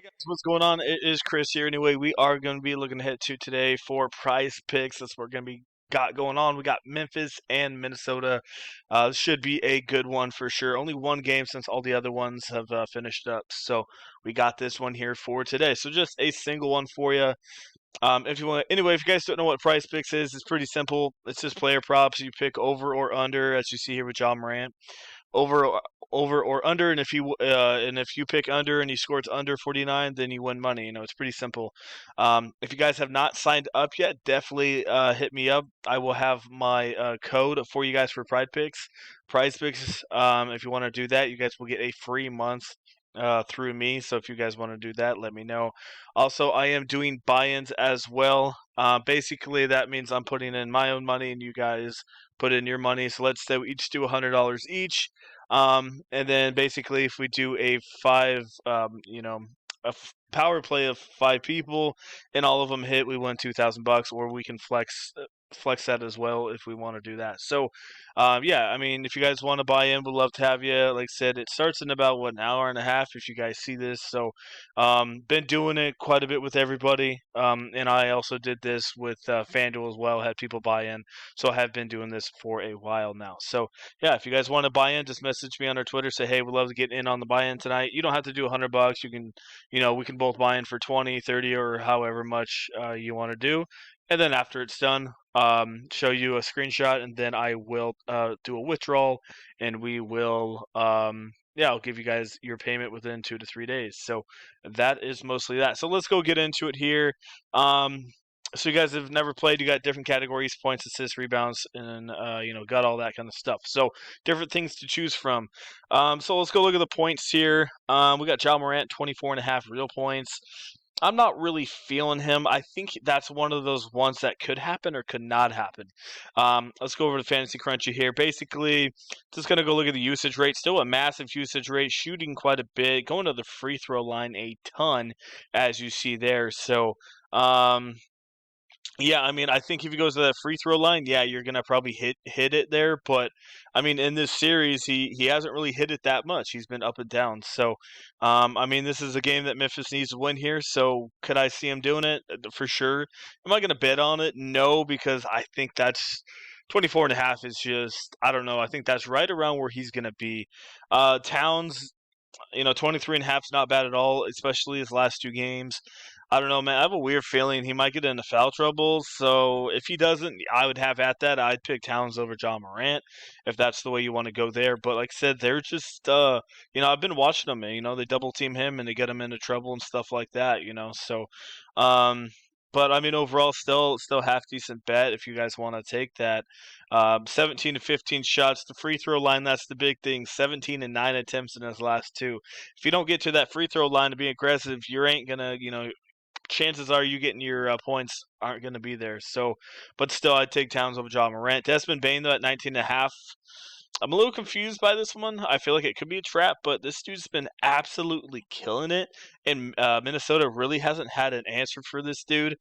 Hey guys, what's going on? It is Chris here. Anyway, we are going to be looking ahead to today for Prize Picks. That's what we're going to be got going on. We got Memphis and Minnesota. This should be a good one for sure. Only one game since all the other ones have finished up, so we got this one here for today. So just a single one for you. If you want, anyway, if you guys don't know what Prize Picks is, it's pretty simple. It's just player props. You pick over or under, as you see here with John Morant over or under, and if you pick under and he scores under 49, then you win money. It's pretty simple. If you guys have not signed up yet, definitely hit me up. I will have my code for you guys for Prize Picks. If you want to do that, you guys will get a free month through me. So if you guys want to do that, let me know. Also, I am doing buy-ins as well. Basically, that means I'm putting in my own money and you guys put in your money. So let's say we each do $100 each. And then basically, if we do a power play of 5 people and all of them hit, we win $2,000, or we can flex that as well if we want to do that. So, yeah, I mean, if you guys want to buy in, we'd love to have you. Like I said, it starts in about an hour and a half if you guys see this. So, been doing it quite a bit with everybody, and I also did this with FanDuel as well. Had people buy in, so I have been doing this for a while now. So, yeah, if you guys want to buy in, just message me on our Twitter. Say, hey, we'd love to get in on the buy in tonight. You don't have to do $100. You can, we can both buy in for 20, 30, or however much you want to do. And then after it's done, show you a screenshot, and then I will do a withdrawal, and we will, I'll give you guys your payment within 2 to 3 days. So that is mostly that. So let's go get into it here. So you guys have never played. You got different categories: points, assists, rebounds, and got all that kind of stuff. So different things to choose from. So let's go look at the points here. We got John Morant, 24.5 real points. I'm not really feeling him. I think that's one of those ones that could happen or could not happen. Let's go over to Fantasy Crunchy here. Basically, just going to go look at the usage rate. Still a massive usage rate, shooting quite a bit, going to the free throw line a ton, as you see there. So, yeah, I mean, I think if he goes to that free throw line, yeah, you're gonna probably hit it there. But I mean, in this series, he hasn't really hit it that much. He's been up and down. So, I mean, this is a game that Memphis needs to win here. So, could I see him doing it? For sure. Am I gonna bet on it? No, because I think that's 24.5 is just, I don't know. I think that's right around where he's gonna be. Towns, 23.5 is not bad at all, especially his last 2 games. I don't know, man. I have a weird feeling he might get into foul trouble. So if he doesn't, I would have at that. I'd pick Towns over John Morant if that's the way you want to go there. But like I said, they're just, I've been watching them. They double team him and they get him into trouble and stuff like that. So, um, but I mean, overall, still half decent bet if you guys want to take that. 17 to 15 shots, the free throw line. That's the big thing. 17 and 9 attempts in his last 2. If you don't get to that free throw line to be aggressive, you ain't gonna, chances are you getting your points aren't going to be there. So, but still, I'd take Towns over John Morant. Desmond Bane, though, at 19.5. I'm a little confused by this one. I feel like it could be a trap, but this dude's been absolutely killing it. And Minnesota really hasn't had an answer for this dude.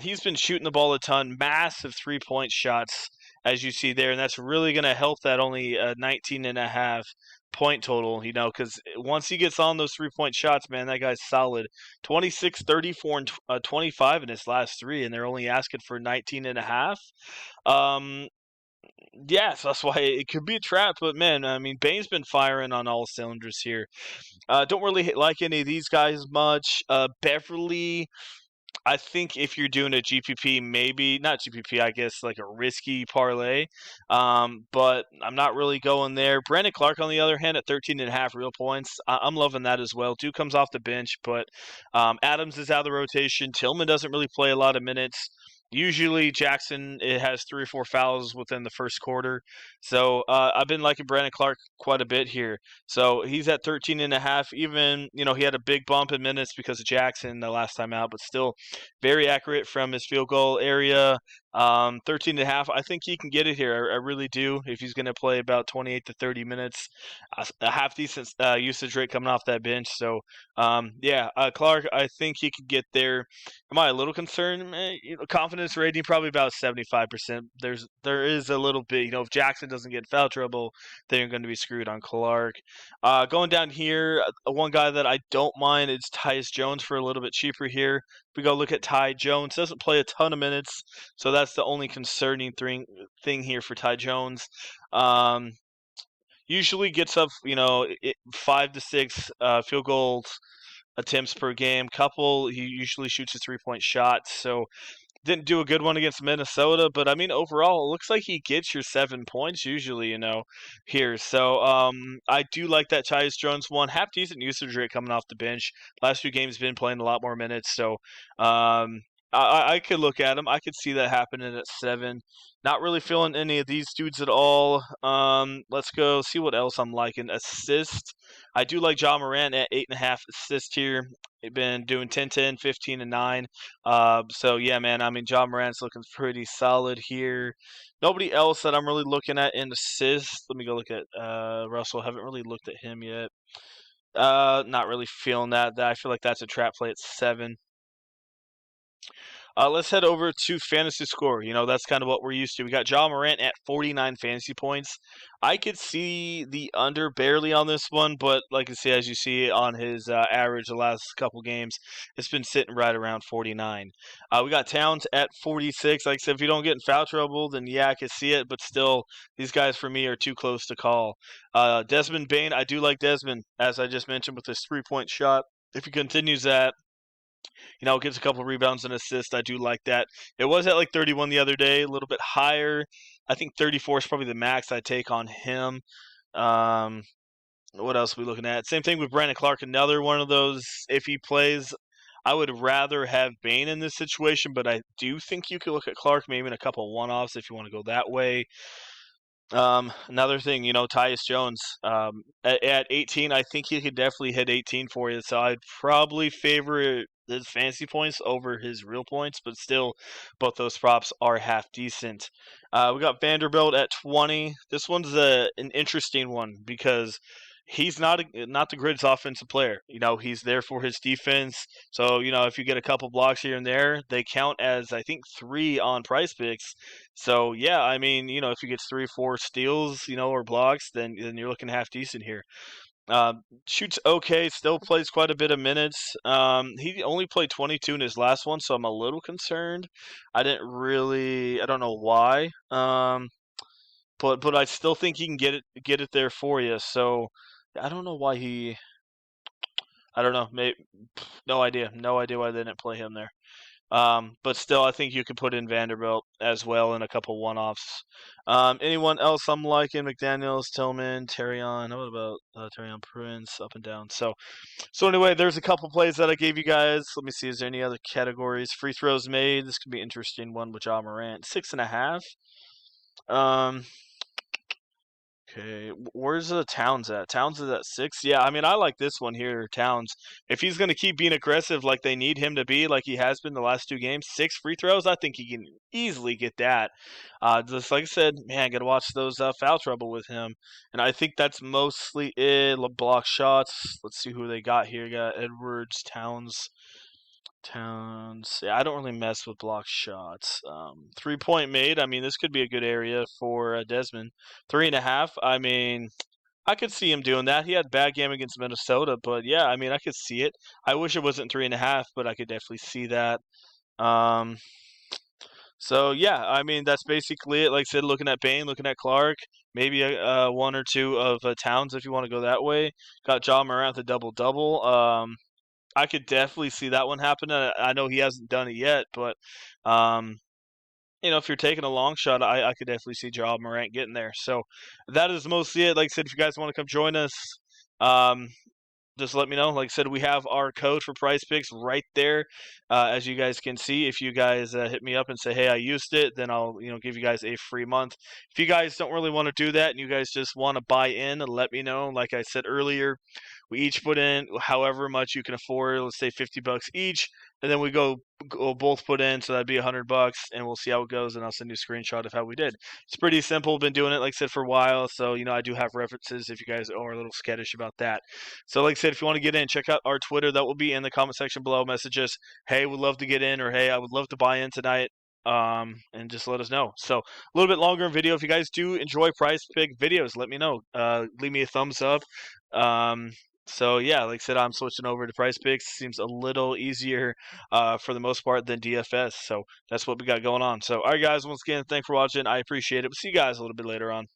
He's been shooting the ball a ton, massive 3-point shots, as you see there. And that's really going to help that only 19.5 point total, because once he gets on those 3-point shots, man, that guy's solid. 26, 34, and 25 in his last 3, and they're only asking for 19.5. Yeah, so that's why it could be a trap. But man, I mean, Bane's been firing on all cylinders here. Don't really like any of these guys much. Beverly, I think if you're doing a GPP, maybe not GPP, I guess like a risky parlay. But I'm not really going there. Brandon Clark, on the other hand, at 13.5 real points, I'm loving that as well. Dude comes off the bench, but Adams is out of the rotation. Tillman doesn't really play a lot of minutes. Usually Jackson, it has 3 or 4 fouls within the first quarter. So I've been liking Brandon Clark quite a bit here. So he's at 13.5. Even, he had a big bump in minutes because of Jackson the last time out, but still very accurate from his field goal area. 13.5. I think he can get it here. I really do. If he's going to play about 28 to 30 minutes, a half decent usage rate coming off that bench. So, yeah, Clark, I think he could get there. Am I a little concerned? Confidence rating probably about 75%. There is a little bit. If Jackson doesn't get in foul trouble, then you're going to be screwed on Clark. Going down here, one guy that I don't mind is Tyus Jones for a little bit cheaper here. We go look at Ty Jones. Doesn't play a ton of minutes, so that's the only concerning thing here for Ty Jones. Usually gets up, 5 to 6 field goals attempts per game. He usually shoots a 3-point shot, so didn't do a good one against Minnesota, but I mean overall, it looks like he gets your 7 points usually, here. So I do like that Tyus Jones one. Half decent usage rate coming off the bench. Last few games been playing a lot more minutes, so I could look at him. I could see that happening at 7. Not really feeling any of these dudes at all. Let's go see what else I'm liking. Assist. I do like Ja Morant at 8.5 assists here. They've been doing 10, 10, 15, and 9. So yeah, man. I mean, Ja Morant's looking pretty solid here. Nobody else that I'm really looking at in assists. Let me go look at Russell. Haven't really looked at him yet. Not really feeling that. I feel like that's a trap play at 7. Let's head over to fantasy score. That's kind of what we're used to. We got Ja Morant at 49 fantasy points. I could see the under barely on this one, but like I say, as you see on his average the last couple games, it's been sitting right around 49. We got Towns at 46. Like I said, if you don't get in foul trouble, then yeah, I could see it, but still, these guys for me are too close to call. Desmond Bane, I do like Desmond, as I just mentioned, with his 3-point shot. If he continues that, gets a couple rebounds and assists. I do like that. It was at like 31 the other day, a little bit higher. I think 34 is probably the max I take on him. What else are we looking at? Same thing with Brandon Clark, another one of those. If he plays, I would rather have Bane in this situation, but I do think you could look at Clark maybe in a couple one-offs if you want to go that way. Another thing, Tyus Jones, at 18, I think he could definitely hit 18 for you. So I'd probably favor his fantasy points over his real points, but still, both those props are half decent. We got Vanderbilt at 20. This one's an interesting one because he's not the greatest offensive player. He's there for his defense. So, if you get a couple blocks here and there, they count as, I think, 3 on PrizePicks. So, yeah, I mean, if he gets 3 or 4 steals, or blocks, then you're looking half decent here. Shoots okay, still plays quite a bit of minutes. He only played 22 in his last one, so I'm a little concerned. I don't know why. But I still think he can get it there for you. So I don't know why I don't know. No idea. No idea why they didn't play him there. But still, I think you could put in Vanderbilt as well in a couple one-offs. Anyone else I'm liking? McDaniels, Tillman, Terrion. What about Terrion Prince? Up and down. So anyway, there's a couple plays that I gave you guys. Let me see. Is there any other categories? Free throws made. This could be an interesting one with Ja Morant. 6.5. Okay, where's Towns at? Towns is at 6. Yeah, I mean, I like this one here, Towns. If he's going to keep being aggressive like they need him to be, like he has been the last 2 games, 6 free throws, I think he can easily get that. Just like I said, man, got to watch those foul trouble with him. And I think that's mostly it. Block shots. Let's see who they got here. You got Edwards, Towns. Yeah, I don't really mess with block shots. 3-point made. I mean, this could be a good area for Desmond. 3.5. I mean, I could see him doing that. He had a bad game against Minnesota, but yeah, I mean, I could see it. I wish it wasn't 3.5, but I could definitely see that. So yeah, I mean, that's basically it. Like I said, looking at Bane, looking at Clark, maybe one or two of Towns if you want to go that way. Got Ja Morant with a double-double. I could definitely see that one happen. I know he hasn't done it yet, but if you're taking a long shot, I could definitely see Ja Morant getting there. So that is mostly it. Like I said, if you guys want to come join us, just let me know. Like I said, we have our code for PrizePicks right there, as you guys can see. If you guys hit me up and say, "Hey, I used it," then I'll give you guys a free month. If you guys don't really want to do that and you guys just want to buy in, let me know. Like I said earlier, we each put in however much you can afford. Let's say $50 each. and then we go both put in, so that'd be $100, and we'll see how it goes, and I'll send you a screenshot of how we did. It's pretty simple. Been doing it, like I said, for a while, so I do have references if you guys are a little skittish about that. So, like I said, if you want to get in, check out our Twitter. That will be in the comment section below. Message us, hey, would love to get in, or hey, I would love to buy in tonight. And just let us know. So a little bit longer video. If you guys do enjoy Prize Pick videos, let me know. Leave me a thumbs up. So yeah, like I said, I'm switching over to PrizePicks. Seems a little easier for the most part than DFS. So that's what we got going on. So all right, guys, once again, thanks for watching. I appreciate it. We'll see you guys a little bit later on.